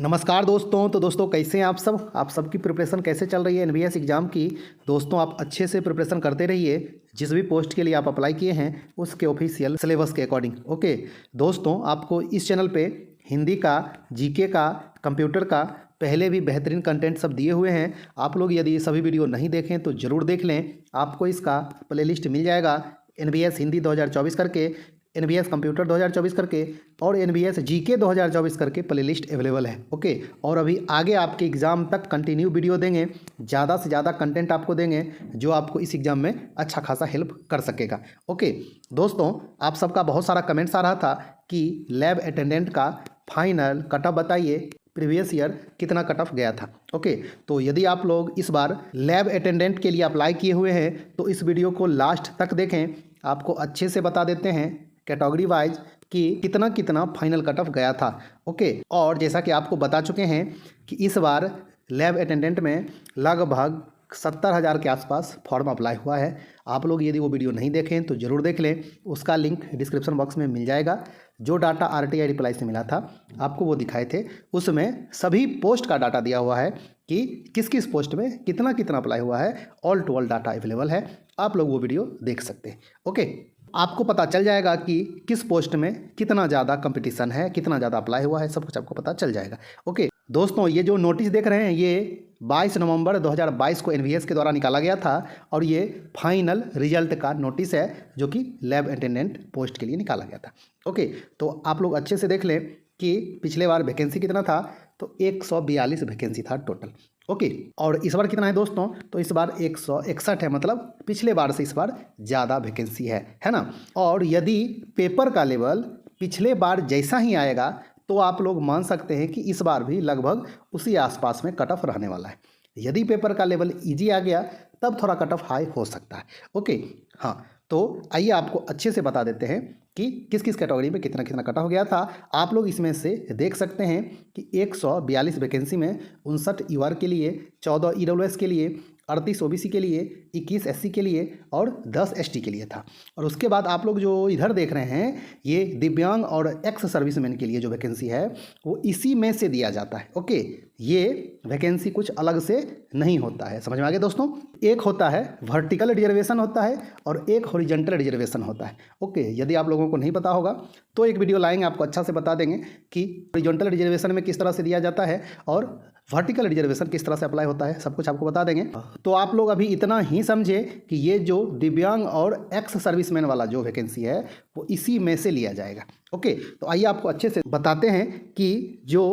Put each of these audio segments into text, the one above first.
नमस्कार दोस्तों। तो दोस्तों कैसे हैं आप सबकी प्रिपरेशन कैसे चल रही है एनबीएस एग्ज़ाम की। दोस्तों आप अच्छे से प्रिपरेशन करते रहिए। जिस भी पोस्ट के लिए आप अप्लाई किए हैं उसके ऑफिशियल सिलेबस के अकॉर्डिंग। ओके दोस्तों, आपको इस चैनल पे हिंदी का, जीके का, कंप्यूटर का पहले भी बेहतरीन कंटेंट सब दिए हुए हैं। आप लोग यदि ये सभी वीडियो नहीं देखें तो ज़रूर देख लें। आपको इसका प्लेलिस्ट मिल जाएगा एनबीएस हिंदी 2024 करके, एनबीएस कंप्यूटर 2024 करके और एनबीएस जीके 2024 करके प्लेलिस्ट अवेलेबल है। ओके, और अभी आगे आपके एग्ज़ाम तक कंटिन्यू वीडियो देंगे, ज़्यादा से ज़्यादा कंटेंट आपको देंगे जो आपको इस एग्ज़ाम में अच्छा खासा हेल्प कर सकेगा। ओके दोस्तों, आप सबका बहुत सारा कमेंट्स आ रहा था कि लैब अटेंडेंट का फाइनल कट ऑफ बताइए, प्रीवियस ईयर कितना कट ऑफ गया था। ओके, तो यदि आप लोग इस बार लैब अटेंडेंट के लिए अप्लाई किए हुए हैं तो इस वीडियो को लास्ट तक देखें। आपको अच्छे से बता देते हैं कैटेगरी वाइज कि कितना कितना फाइनल कट ऑफ गया था। ओके, और जैसा कि आपको बता चुके हैं कि इस बार लैब अटेंडेंट में लगभग 70,000 के आसपास फॉर्म अप्लाई हुआ है। आप लोग यदि वो वीडियो नहीं देखें तो ज़रूर देख लें, उसका लिंक डिस्क्रिप्शन बॉक्स में मिल जाएगा। जो डाटा आरटीआई रिप्लाई से मिला था आपको वो दिखाए थे, उसमें सभी पोस्ट का डाटा दिया हुआ है कि किस किस पोस्ट में कितना कितना अप्लाई हुआ है। All to all data available है, आप लोग वो वीडियो देख सकते हैं। ओके, आपको पता चल जाएगा कि किस पोस्ट में कितना ज़्यादा कंपटीशन है, कितना ज़्यादा अप्लाई हुआ है, सब कुछ आपको पता चल जाएगा। ओके दोस्तों, ये जो नोटिस देख रहे हैं ये 22 नवंबर 2022 को एनवीएस के द्वारा निकाला गया था और ये फाइनल रिजल्ट का नोटिस है जो कि लैब अटेंडेंट पोस्ट के लिए निकाला गया था। ओके, तो आप लोग अच्छे से देख लें कि पिछले बार वैकेंसी कितना था, तो 142 वैकेंसी था टोटल। ओके, और इस बार कितना है दोस्तों, तो इस बार 161 है, मतलब पिछले बार से इस बार ज़्यादा वैकेंसी है ना। और यदि पेपर का लेवल पिछले बार जैसा ही आएगा तो आप लोग मान सकते हैं कि इस बार भी लगभग उसी आसपास में कट ऑफ रहने वाला है। यदि पेपर का लेवल इजी आ गया तब थोड़ा कट ऑफ हाई हो सकता है। ओके हाँ, तो आइए आपको अच्छे से बता देते हैं कि किस किस कैटेगरी में कितना कितना कट ऑफ गया था। आप लोग इसमें से देख सकते हैं कि 142 वैकेंसी में 59 यूआर के लिए, 14 ईडब्ल्यूएस के लिए, 38 ओबीसी के लिए, 21 एससी के लिए और 10 एसटी के लिए था। और उसके बाद आप लोग जो इधर देख रहे हैं ये दिव्यांग और एक्स सर्विसमैन के लिए जो वैकेंसी है वो इसी में से दिया जाता है। ओके, ये वैकेंसी कुछ अलग से नहीं होता है, समझ में आ गया दोस्तों। एक होता है वर्टिकल रिजर्वेशन होता है और एक हॉरिजॉन्टल रिजर्वेशन होता है। ओके, यदि आप लोगों को नहीं पता होगा तो एक वीडियो लाएंगे, आपको अच्छा से बता देंगे कि हॉरिजॉन्टल रिजर्वेशन में किस तरह से दिया जाता है और वर्टिकल रिजर्वेशन किस तरह से अप्लाई होता है, सब कुछ आपको बता देंगे। तो आप लोग अभी इतना ही समझे कि ये जो दिव्यांग और एक्स सर्विसमैन वाला जो वैकेंसी है वो इसी में से लिया जाएगा। ओके, तो आइए आपको अच्छे से बताते हैं कि जो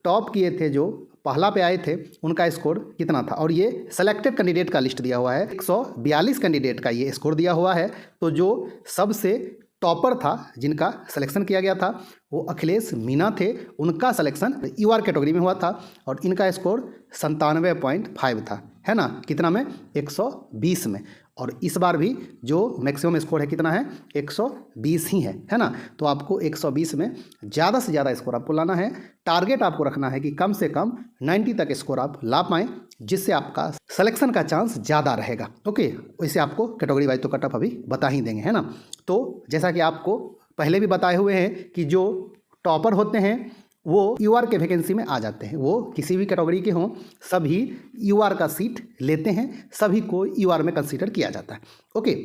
टॉप किए थे, जो पहला पे आए थे, उनका स्कोर कितना था। और ये सेलेक्टेड कैंडिडेट का लिस्ट दिया हुआ है, 142 कैंडिडेट का ये स्कोर दिया हुआ है। तो जो सबसे टॉपर था, जिनका सिलेक्शन किया गया था, वो अखिलेश मीना थे। उनका सिलेक्शन यूआर कैटेगरी में हुआ था और इनका स्कोर 97.5 था, है ना। कितना में? 120 में। और इस बार भी जो मैक्सिमम स्कोर है कितना है? 120 ही है ना। तो आपको 120 में ज़्यादा से ज़्यादा स्कोर आपको लाना है। टारगेट आपको रखना है कि कम से कम 90 तक स्कोर आप ला पाएँ, जिससे आपका सिलेक्शन का चांस ज़्यादा रहेगा। ओके, वैसे आपको कैटेगरी वाइज तो कट ऑफ अभी बता ही देंगे, है ना। तो जैसा कि आपको पहले भी बताए हुए हैं कि जो टॉपर होते हैं वो यूआर के वैकेंसी में आ जाते हैं। वो किसी भी कैटेगरी के हों, सभी यूआर का सीट लेते हैं, सभी को यूआर में कंसीडर किया जाता है। ओके,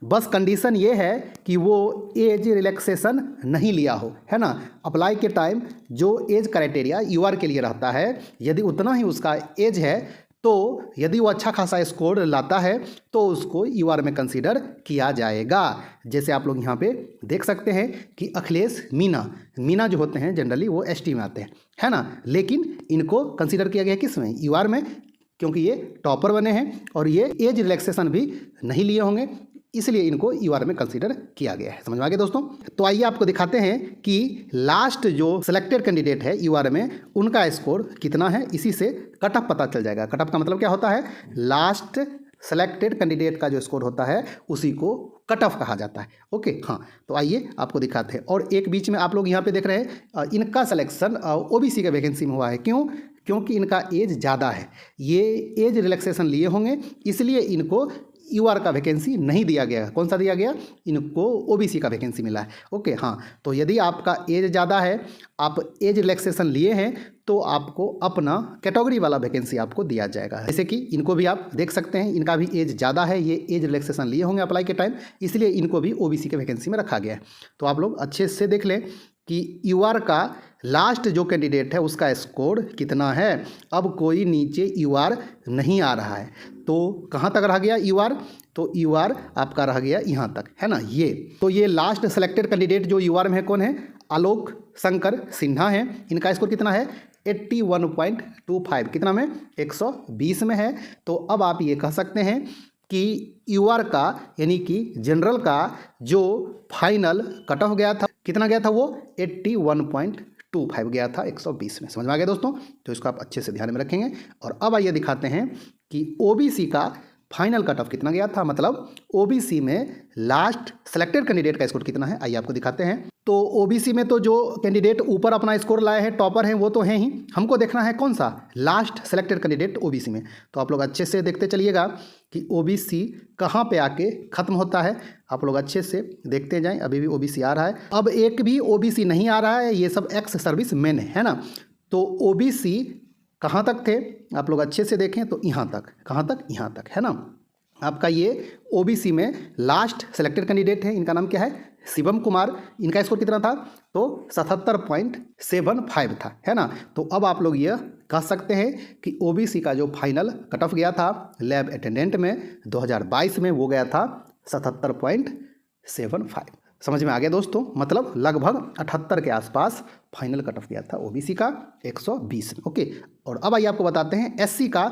बस कंडीशन ये है कि वो एज रिलैक्सेशन नहीं लिया हो, है ना। अप्लाई के टाइम जो एज क्राइटेरिया यूआर के लिए रहता है, यदि उतना ही उसका एज है तो यदि वो अच्छा खासा स्कोर लाता है तो उसको यूआर में कंसीडर किया जाएगा। जैसे आप लोग यहाँ पे देख सकते हैं कि अखिलेश मीना जो होते हैं जनरली वो एसटी में आते हैं, है ना। लेकिन इनको कंसीडर किया गया किस में? यूआर में, क्योंकि ये टॉपर बने हैं और ये एज रिलैक्सेशन भी नहीं लिए होंगे, इसलिए इनको यूआर में कंसीडर किया गया है। समझ में आ गया दोस्तों। तो आइए आपको दिखाते हैं कि लास्ट जो सिलेक्टेड कैंडिडेट है यूआर में उनका स्कोर कितना है। इसी से कट ऑफ पता चल जाएगा। कट ऑफ का मतलब क्या होता है? लास्ट सेलेक्टेड कैंडिडेट का जो स्कोर होता है उसी को कट ऑफ कहा जाता है। ओके हाँ, तो आइए आपको दिखाते हैं। और एक बीच में आप लोग यहाँ पे देख रहे हैं इनका सिलेक्शन ओबीसी के वैकेंसी में हुआ है। क्यों? क्योंकि इनका एज ज़्यादा है, ये एज रिलैक्सेशन लिए होंगे, इसलिए इनको यूआर का वैकेंसी नहीं दिया गया है। कौन सा दिया गया? इनको ओबीसी का वैकेंसी मिला है। ओके, हाँ, तो यदि आपका एज ज़्यादा है, आप एज रिलैक्सेशन लिए हैं, तो आपको अपना कैटेगरी वाला वैकेंसी आपको दिया जाएगा। जैसे कि इनको भी आप देख सकते हैं, इनका भी एज ज़्यादा है, ये एज रिलैक्सेशन लिए होंगे अप्लाई के टाइम, इसलिए इनको भी ओबीसी के वैकेंसी में रखा गया है। तो आप लोग अच्छे से देख लें कि यूआर का लास्ट जो कैंडिडेट है उसका स्कोर कितना है। अब कोई नीचे यूआर नहीं आ रहा है, तो कहाँ तक रह गया यूआर? तो यूआर आपका रह गया यहाँ तक, है ना। ये तो ये लास्ट सेलेक्टेड कैंडिडेट जो यूआर में है कौन है? आलोक शंकर सिन्हा है। इनका स्कोर कितना है? 81.25। कितना में? 120 में है। तो अब आप ये कह सकते हैं कि यूआर का यानी कि जनरल का जो फाइनल कट ऑफ गया था, कितना गया था? वो 81.25 गया था 120 में। समझ में आ गया दोस्तों? तो इसको आप अच्छे से ध्यान में रखेंगे। और अब आइए दिखाते हैं कि ओबीसी का फाइनल कट ऑफ कितना गया था, मतलब ओबीसी में लास्ट सेलेक्टेड कैंडिडेट का स्कोर कितना है। आइए आपको दिखाते हैं। तो ओबीसी में तो जो कैंडिडेट ऊपर अपना स्कोर लाए हैं, टॉपर हैं, वो तो हैं ही। हमको देखना है कौन सा? लास्ट सेलेक्टेड कैंडिडेट ओबीसी में। तो आप लोग अच्छे से देखते चलिएगा कि ओबीसी कहाँ पे आके ख़त्म होता है। आप लोग अच्छे से देखते जाएं। अभी भी ओबीसी आ रहा है, अब एक भी ओबीसी नहीं आ रहा है, ये सब एक्स सर्विस मैन है ना। तो ओबीसी कहाँ तक थे? आप लोग अच्छे से देखें तो यहाँ तक। कहाँ तक? यहाँ तक, है ना। आपका ये ओबीसी में लास्ट सेलेक्टेड कैंडिडेट है। इनका नाम क्या है? शिवम कुमार। इनका स्कोर कितना था? तो 77.75 था, है ना। तो अब आप लोग ये कह सकते हैं कि ओबीसी का जो फाइनल कट ऑफ गया था लैब अटेंडेंट में 2022 में, वो गया था 77.75। समझ में आ गया दोस्तों? मतलब लगभग 78 के आसपास फाइनल कट ऑफ गया था ओबीसी का 120 में। ओके, और अब आइए आपको बताते हैं एससी का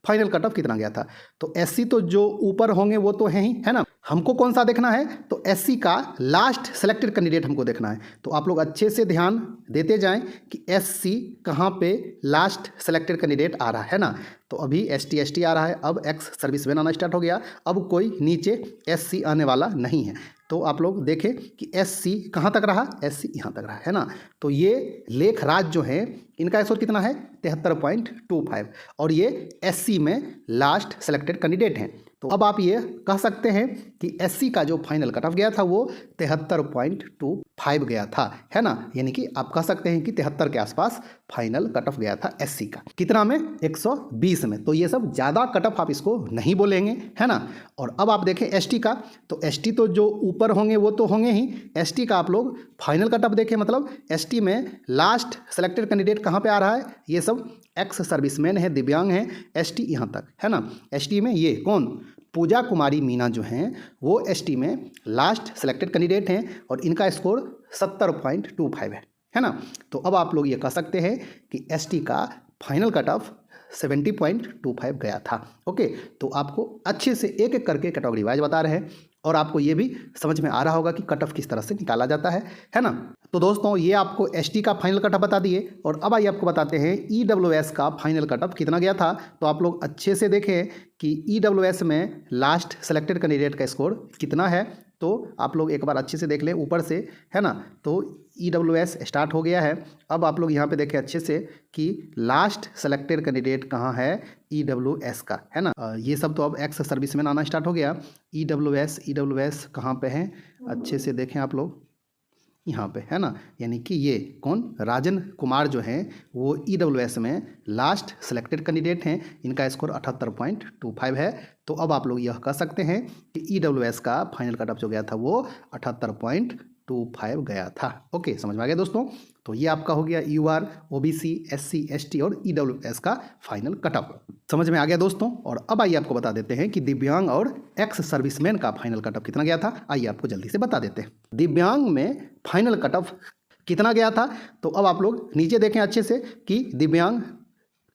फाइनल कट ऑफ कितना गया था। तो एससी तो जो ऊपर होंगे वो तो हैं ही, है ना। हमको कौन सा देखना है? तो एससी का लास्ट सेलेक्टेड कैंडिडेट हमको देखना है। तो आप लोग अच्छे से ध्यान देते जाएं कि एससी कहाँ पे लास्ट सेलेक्टेड कैंडिडेट आ रहा है ना। तो अभी एसटी आ रहा है, अब एक्स सर्विसमैन आना स्टार्ट हो गया, अब कोई नीचे एससी आने वाला नहीं है। तो आप लोग देखें कि एससी कहाँ तक रहा? एससी यहाँ तक रहा, है ना। तो ये लेखराज जो है, इनका स्कोर कितना है? 73.25, और ये एससी में लास्ट सेलेक्टेड कैंडिडेट हैं। तो अब आप ये कह सकते हैं कि एससी का जो फाइनल कट ऑफ गया था वो 73.25 गया था, है ना। यानी कि आप कह सकते हैं कि 73 के आसपास फाइनल कट ऑफ गया था एससी का। कितना में? 120 में। तो ये सब ज़्यादा कट ऑफ आप इसको नहीं बोलेंगे, है ना। और अब आप देखें एसटी का, तो एसटी तो जो ऊपर होंगे वो तो होंगे ही। एसटी का आप लोग फाइनल कट ऑफ देखें, मतलब एसटी में लास्ट सेलेक्टेड कैंडिडेट कहाँ पे आ रहा है? ये सब एक्स सर्विसमैन है, दिव्यांग हैं। एसटी यहाँ तक, है ना। एसटी में ये कौन? पूजा कुमारी मीना जो हैं, वो एसटी में लास्ट सेलेक्टेड कैंडिडेट हैं, और इनका स्कोर 70.25 है ना। तो अब आप लोग ये कह सकते हैं कि एसटी का फाइनल कट ऑफ 70.25 गया था। ओके, तो आपको अच्छे से एक एक करके कैटेगरी वाइज बता रहे हैं, और आपको ये भी समझ में आ रहा होगा कि कट ऑफ किस तरह से निकाला जाता है ना। तो दोस्तों ये आपको एसटी का फाइनल कट ऑफ बता दिए, और अब आइए आपको बताते हैं ईडब्ल्यूएस का फाइनल कट ऑफ कितना गया था। तो आप लोग अच्छे से देखें कि ईडब्ल्यूएस में लास्ट सेलेक्टेड कैंडिडेट का स्कोर कितना है। तो आप लोग एक बार अच्छे से देख लें ऊपर से, है ना। तो ईडब्ल्यूएस स्टार्ट हो गया है। अब आप लोग यहाँ पे देखें अच्छे से कि लास्ट सेलेक्टेड कैंडिडेट कहाँ है ईडब्ल्यूएस का, है ना। ये सब तो अब एक्स सर्विसमैन आना स्टार्ट हो गया। ईडब्ल्यूएस कहाँ पे हैं? अच्छे से देखें आप लोग यहाँ पे, है ना। यानी कि ये कौन? राजन कुमार जो हैं, वो ईडब्ल्यूएस में लास्ट सेलेक्टेड कैंडिडेट हैं। इनका स्कोर 78.25 है। तो अब आप लोग यह कह सकते हैं कि ईडब्ल्यूएस का फाइनल कट ऑफ जो गया था वो 78.25 गया था। ओके, समझ में आ गया दोस्तों। तो ये आपका हो गया यूआर, ओबीसी, एससी, एसटी और ईडब्ल्यूएस का फाइनल कट ऑफ। समझ में आ गया दोस्तों। और अब आइए आपको बता देते हैं कि दिव्यांग और एक्स सर्विसमैन का फाइनल कट ऑफ कितना गया था। आइए आपको जल्दी से बता देते हैं। दिव्यांग में फाइनल कट ऑफ कितना गया था। तो अब आप लोग नीचे देखें अच्छे से कि दिव्यांग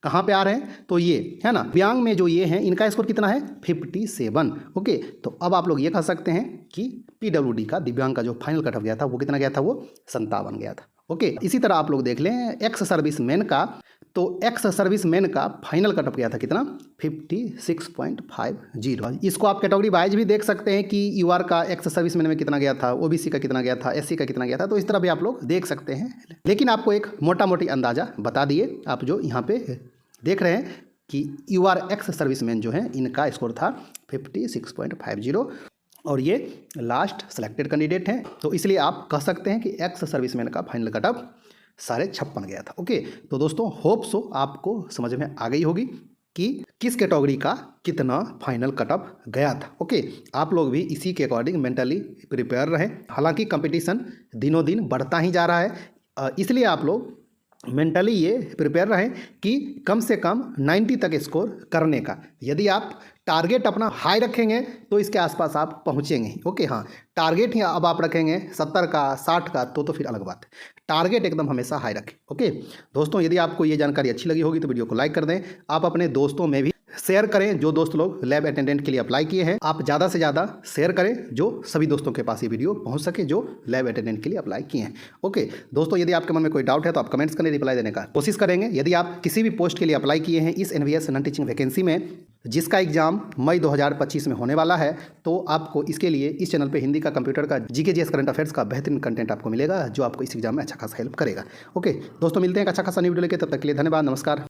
कहाँ पे आ रहे हैं। तो ये, है ना, दिव्यांग में जो ये हैं, इनका स्कोर कितना है? 57। ओके, तो अब आप लोग ये कह सकते हैं कि पीडब्ल्यूडी का दिव्यांग का जो फाइनल कट ऑफ गया था वो कितना गया था? वो 57 गया था। ओके, इसी तरह आप लोग देख लें एक्स सर्विसमैन का। तो एक्स सर्विसमैन का फाइनल कट ऑफ गया था कितना? 56.50। इसको आप कैटेगरी वाइज भी देख सकते हैं कि यूआर का एक्स सर्विसमैन में कितना गया था, ओबीसी का कितना गया था, एससी का कितना गया था। तो इस तरह भी आप लोग देख सकते हैं, लेकिन आपको एक मोटा मोटी अंदाजा बता दिए। आप जो यहाँ पे देख रहे हैं कि UR सर्विसमैन जो हैं इनका स्कोर था 56.50 और ये लास्ट सेलेक्टेड कैंडिडेट हैं, तो इसलिए आप कह सकते हैं कि एक्स सर्विसमैन का फाइनल कटअप 56.5 गया था। ओके, तो दोस्तों होप सो आपको समझ में आ गई होगी कि किस कैटेगरी का कितना फाइनल कटअप गया था। ओके, आप लोग भी इसी के अकॉर्डिंग मेंटली प्रिपेयर रहें। हालांकि कंपटीशन दिनों दिन बढ़ता ही जा रहा है, इसलिए आप लोग मेंटली ये प्रिपेयर रहें कि कम से कम 90 तक स्कोर करने का। यदि आप टारगेट अपना हाई रखेंगे तो इसके आसपास आप पहुंचेंगे ही। ओके, हाँ, टारगेट ही अब आप रखेंगे 70 का 60 का तो फिर अलग बात है। टारगेट एकदम हमेशा हाई रखें। ओके दोस्तों, यदि आपको ये जानकारी अच्छी लगी होगी तो वीडियो को लाइक कर दें। आप अपने दोस्तों में भी शेयर करें, जो दोस्त लोग लैब अटेंडेंट के लिए अप्लाई किए हैं आप ज़्यादा से ज़्यादा शेयर करें, जो सभी दोस्तों के पास ये वीडियो पहुंच सके जो लैब अटेंडेंट के लिए अप्लाई किए हैं। ओके दोस्तों, यदि आपके मन में कोई डाउट है तो आप कमेंट्स करें, रिप्लाई देने का कोशिश करेंगे। यदि आप किसी भी पोस्ट के लिए अप्लाई किए हैं इस NVS नॉन टीचिंग वैकेंसी में, जिसका एग्जाम मई 2025 में होने वाला है, तो आपको इसके लिए इस चैनल पे हिंदी का, कंप्यूटर का, GK GS करंट अफेयर्स का बेहतरीन कंटेंट आपको मिलेगा जो आपको इस एग्जाम में अच्छा खासा हेल्प करेगा। ओके दोस्तों, मिलते हैं एक अच्छा खासा न्यू वीडियो लेके, तब तक के लिए धन्यवाद, नमस्कार।